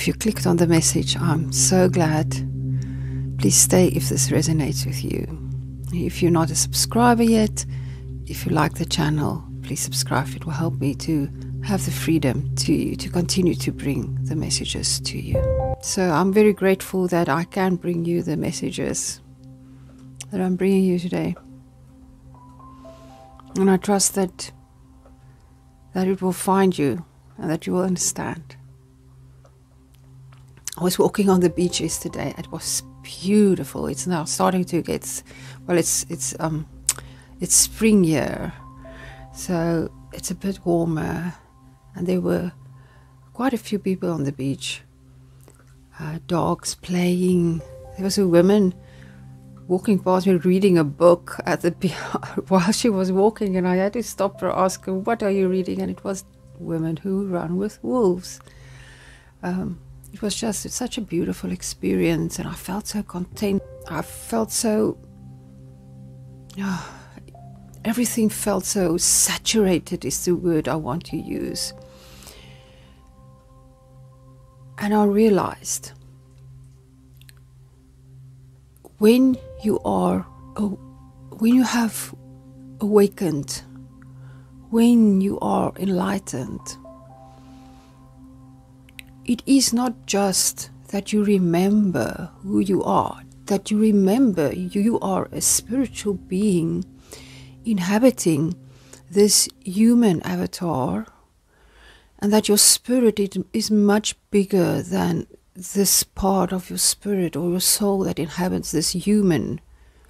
if you clicked on the message, I'm so glad. Please stay if this resonates with you. If you're not a subscriber yet, if you like the channel, please subscribe. It will help me to have the freedom to continue to bring the messages to you. So I'm very grateful that I can bring you the messages that I'm bringing you today. And I trust that it will find you and that you will understand. I was walking on the beach yesterday. It was beautiful. It's now starting to get, well, it's spring here, so it's a bit warmer, and there were quite a few people on the beach. Dogs playing. There was a woman walking past me reading a book at the while she was walking, and I had to stop her, ask her, "What are you reading?" And it was Women Who Run with Wolves. It was just such a beautiful experience, and I felt so content. I felt so, everything felt so saturated is the word I want to use. And I realized when you have awakened, when you are enlightened, it is not just that you remember who you are, that you remember you are a spiritual being inhabiting this human avatar, and that your spirit is much bigger than this part of your spirit or your soul that inhabits this human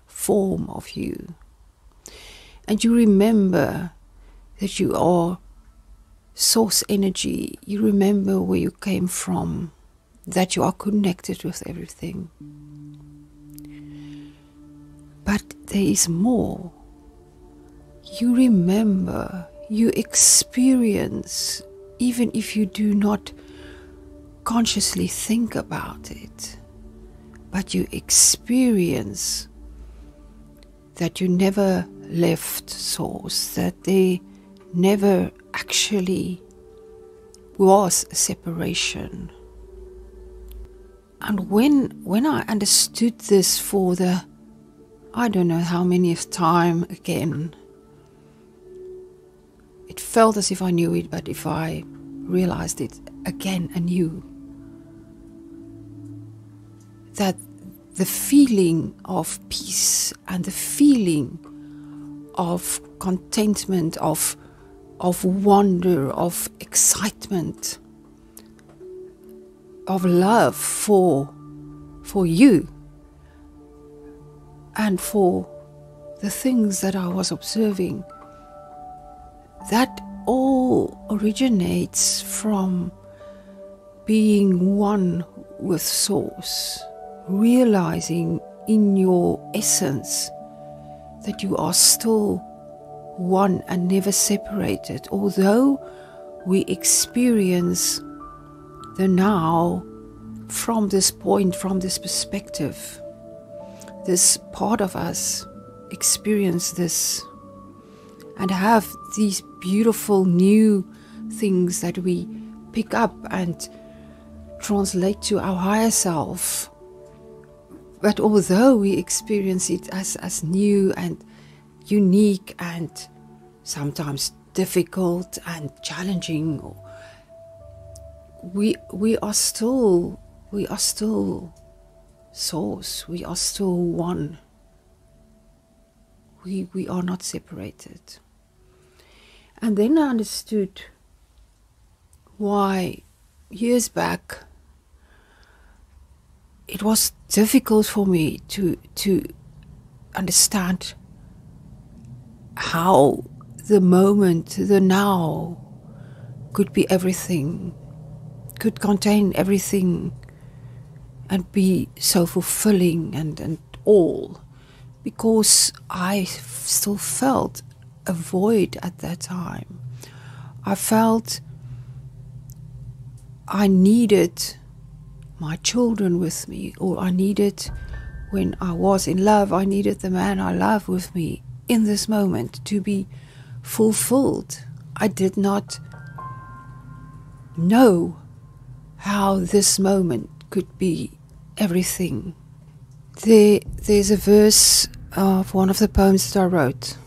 form of you. And you remember that you are source energy. You remember where you came from, that you are connected with everything. But there is more. You remember, you experience, even if you do not consciously think about it, but you experience that you never left source, that there never actually was a separation. And when I understood this for the, I don't know how manyth time again, it felt as if I knew it, but if I realized it again anew, that the feeling of peace and the feeling of contentment, of wonder, of excitement, of love for you and for the things that I was observing, that all originates from being one with Source, realizing in your essence that you are still one and never separated. Although we experience the now from this point, from this perspective, this part of us experience this and have these beautiful new things that we pick up and translate to our higher self. But although we experience it as new and unique and sometimes difficult and challenging, we are still Source. We are still one. We are not separated. And then I understood why years back it was difficult for me to understand how the moment, the now, could be everything, could contain everything and be so fulfilling and all, because I still felt a void at that time. I felt I needed my children with me, or I needed, when I was in love, I needed the man I love with me in this moment to be fulfilled. I did not know how this moment could be everything. There's a verse of one of the poems that I wrote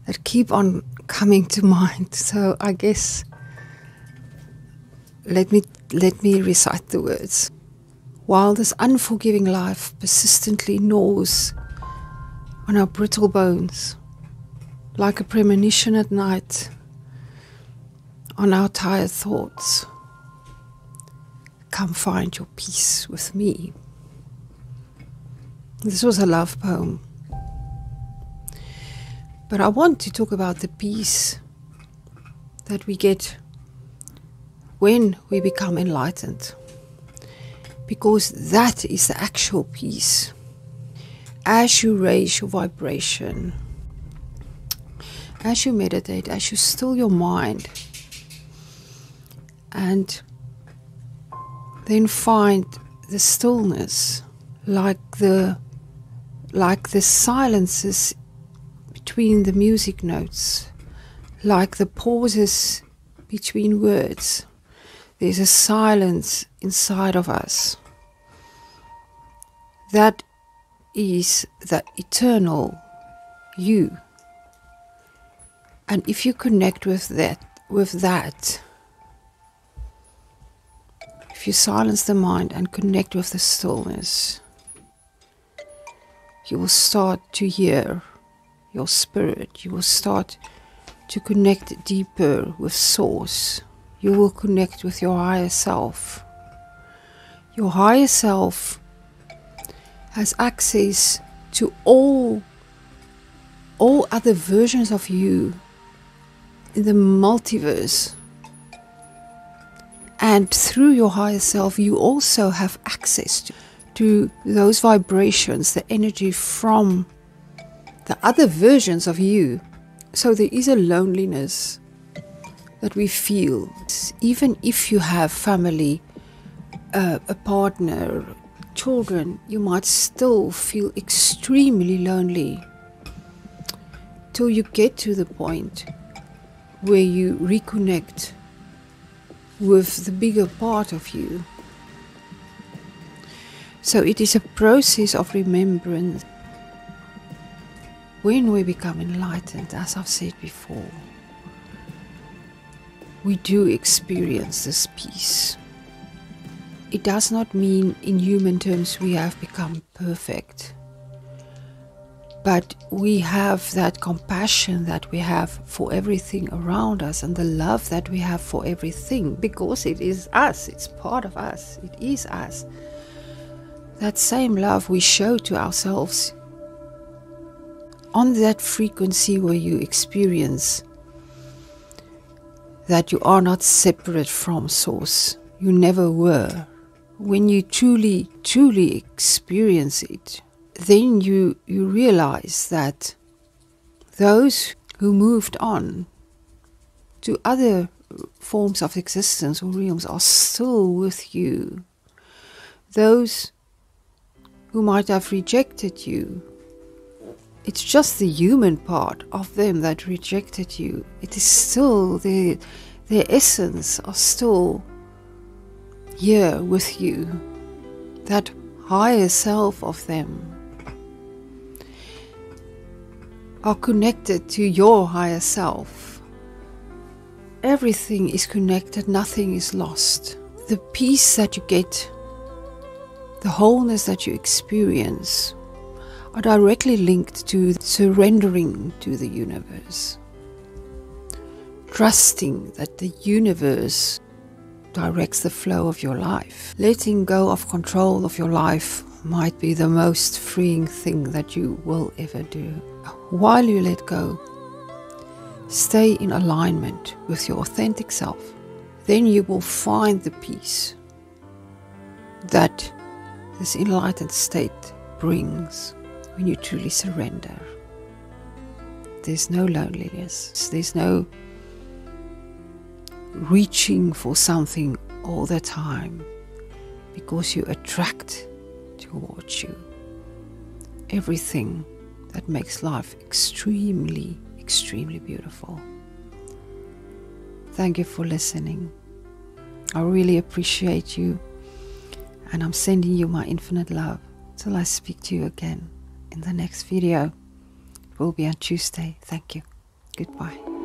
that keep on coming to mind. So I guess let me recite the words. While this unforgiving life persistently gnaws on our brittle bones, like a premonition at night on our tired thoughts, come find your peace with me. This was a love poem. But I want to talk about the peace that we get when we become enlightened, because that is the actual peace. As you raise your vibration, as you meditate, as you still your mind, and then find the stillness, like the silences between the music notes, like the pauses between words. There's a silence inside of us. That is the eternal you. And if you connect with that, if you silence the mind and connect with the stillness, you will start to hear your spirit. You will start to connect deeper with Source. You will connect with your higher self. Your higher self has access to all other versions of you in the multiverse. And through your higher self, you also have access to those vibrations, the energy from the other versions of you. So there is a loneliness that we feel. Even if you have family, a partner, children, you might still feel extremely lonely till you get to the point where you reconnect with the bigger part of you. So it is a process of remembrance. When we become enlightened, as I've said before, we do experience this peace. It does not mean in human terms we have become perfect, but we have that compassion that we have for everything around us, and the love that we have for everything, because it is us, it's part of us, it is us. That same love we show to ourselves on that frequency where you experience that you are not separate from Source. You never were. When you truly, truly experience it, then you realize that those who moved on to other forms of existence or realms are still with you. Those who might have rejected you, it's just the human part of them that rejected you. It is still their essence are still here with you. That higher self of them are connected to your higher self. Everything is connected, nothing is lost. The peace that you get, the wholeness that you experience, are directly linked to surrendering to the universe. Trusting that the universe directs the flow of your life. Letting go of control of your life might be the most freeing thing that you will ever do. While you let go, stay in alignment with your authentic self. Then you will find the peace that this enlightened state brings when you truly surrender. There's no loneliness. There's no reaching for something all the time, because you attract towards you everything that makes life extremely, extremely beautiful. Thank you for listening. I really appreciate you, and I'm sending you my infinite love till I speak to you again in the next video. It will be on Tuesday. Thank you. Goodbye.